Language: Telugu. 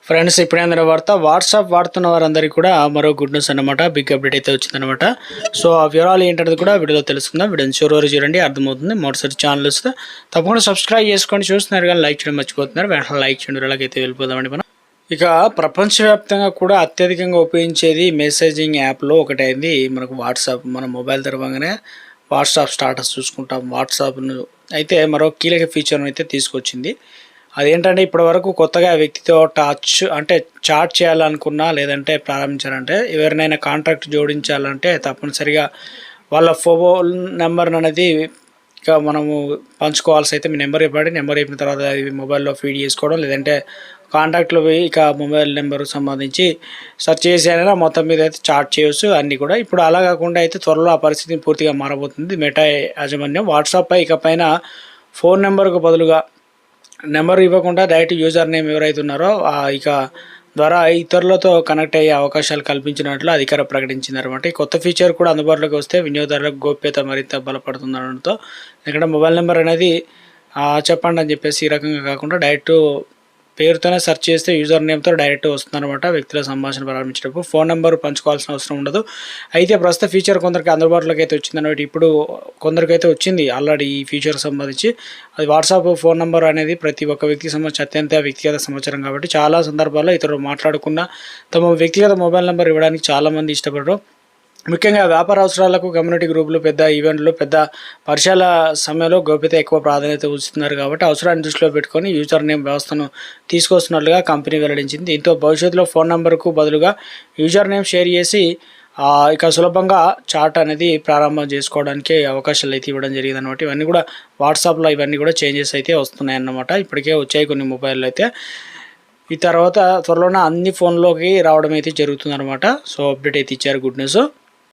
ఫ్రెండ్స్ ఇప్పుడేందన్న వార్త వాట్సాప్ వాడుతున్న వారందరికీ కూడా మరో గుడ్ న్యూస్ అనమాట. బిగ్ అప్డేట్ అయితే వచ్చిందనమాట. సో ఆ వివరాలు ఏంటనేది కూడా వీడియోలో తెలుసుకుందాం. వీడియోని చివరి వరకు చూడండి, అర్థమవుతుంది. మొదటిసారి ఛానల్ వస్తే తప్పకుండా సబ్స్క్రైబ్ చేసుకోండి. చూస్తున్నారు కానీ లైక్ చేయడం మర్చిపోతున్నారు. వెంటనే లైక్ చేయండి. అలాగైతే వెళ్ళిపోదామండి మనం. ఇక ప్రపంచవ్యాప్తంగా కూడా అత్యధికంగా ఉపయోగించేది మెసేజింగ్ యాప్లో ఒకటైంది మనకు వాట్సాప్. మన మొబైల్ తెరవగానే వాట్సాప్ స్టాటస్ చూసుకుంటాం. వాట్సాప్ను అయితే మరో కీలక ఫీచర్ను అయితే తీసుకొచ్చింది. అదేంటంటే ఇప్పటివరకు కొత్తగా వ్యక్తితో చాట్ చేయాలనుకున్నా లేదంటే ప్రారంభించాలంటే ఎవరినైనా కాంటాక్ట్ జోడించాలంటే తప్పనిసరిగా వాళ్ళ ఫోన్ నెంబర్ అనేది ఇక మనము పంచుకోవాల్సి అయితే మీ నెంబర్ అయిపోయిన తర్వాత ఇది మొబైల్లో ఫీడ్ చేసుకోవడం, లేదంటే కాంటాక్ట్లో పోయి ఇక మొబైల్ నెంబర్కి సంబంధించి సెర్చ్ చేసి అయినా మొత్తం మీద అయితే చాట్ చేయొచ్చు అన్నీ కూడా. ఇప్పుడు అలా కాకుండా అయితే త్వరలో ఆ పరిస్థితి పూర్తిగా మారబోతుంది. మెటా యాజమాన్యం వాట్సాప్పై ఇకపైన ఫోన్ నెంబర్కు బదులుగా నెంబర్ ఇవ్వకుండా డైరెక్ట్ యూజర్ నేమ్ ఎవరైతే ఉన్నారో ఇక ద్వారా ఇతరులతో కనెక్ట్ అయ్యే అవకాశాలు కల్పించినట్లు అధికారం ప్రకటించింది అనమాట. ఈ కొత్త ఫీచర్ కూడా అందుబాటులోకి వస్తే వినియోగదారులకు గోప్యత మరింత బలపడుతుంది అనడంతో ఇక్కడ మొబైల్ నెంబర్ అనేది చెప్పండి అని చెప్పేసి ఈ రకంగా కాకుండా డైరెక్ట్ పేరుతోనే సెర్చ్ చేస్తే యూజర్ నేమ్తో డైరెక్ట్ వస్తుందన్నమాట. వ్యక్తుల సంభాషణ ప్రారంభించేటప్పుడు ఫోన్ నెంబర్ పంచుకోవాల్సిన అవసరం ఉండదు. అయితే ప్రస్తుత ఫీచర్ కొందరికి అందుబాటులోకి అయితే వచ్చిందన్నమాట. ఇప్పుడు కొందరికైతే వచ్చింది ఆల్రెడీ ఈ ఫీచర్ సంబంధించి. అది వాట్సాప్ ఫోన్ నెంబర్ అనేది ప్రతి ఒక్క వ్యక్తికి సంబంధించి అత్యంత వ్యక్తిగత సమాచారం కాబట్టి చాలా సందర్భాల్లో ఇతరులు మాట్లాడకుండా తమ వ్యక్తిగత మొబైల్ నెంబర్ ఇవ్వడానికి చాలామంది ఇష్టపడరు. ముఖ్యంగా వ్యాపార అవసరాలకు, కమ్యూనిటీ గ్రూపులు, పెద్ద ఈవెంట్లు, పెద్ద పరిచయాల సమయంలో గోప్యత ఎక్కువ ప్రాధాన్యత ఉంచుతున్నారు కాబట్టి అవసరాన్ని దృష్టిలో పెట్టుకొని యూజర్ నేమ్ వ్యవస్థను తీసుకొస్తున్నట్లుగా కంపెనీ వెల్లడించింది. దీంతో భవిష్యత్తులో ఫోన్ నెంబర్కు బదులుగా యూజర్ నేమ్ షేర్ చేసి ఇక సులభంగా చాట్ అనేది ప్రారంభం చేసుకోవడానికి అవకాశాలు అయితే ఇవ్వడం జరిగింది అనమాట. ఇవన్నీ కూడా వాట్సాప్లో ఇవన్నీ కూడా చేంజెస్ అయితే వస్తున్నాయి అన్నమాట. ఇప్పటికే వచ్చాయి కొన్ని మొబైల్లో అయితే. ఈ తర్వాత త్వరలోనే అన్ని ఫోన్లోకి రావడం అయితే జరుగుతుంది అనమాట. సో అప్డేట్ అయితే ఇచ్చారు, గుడ్ న్యూస్.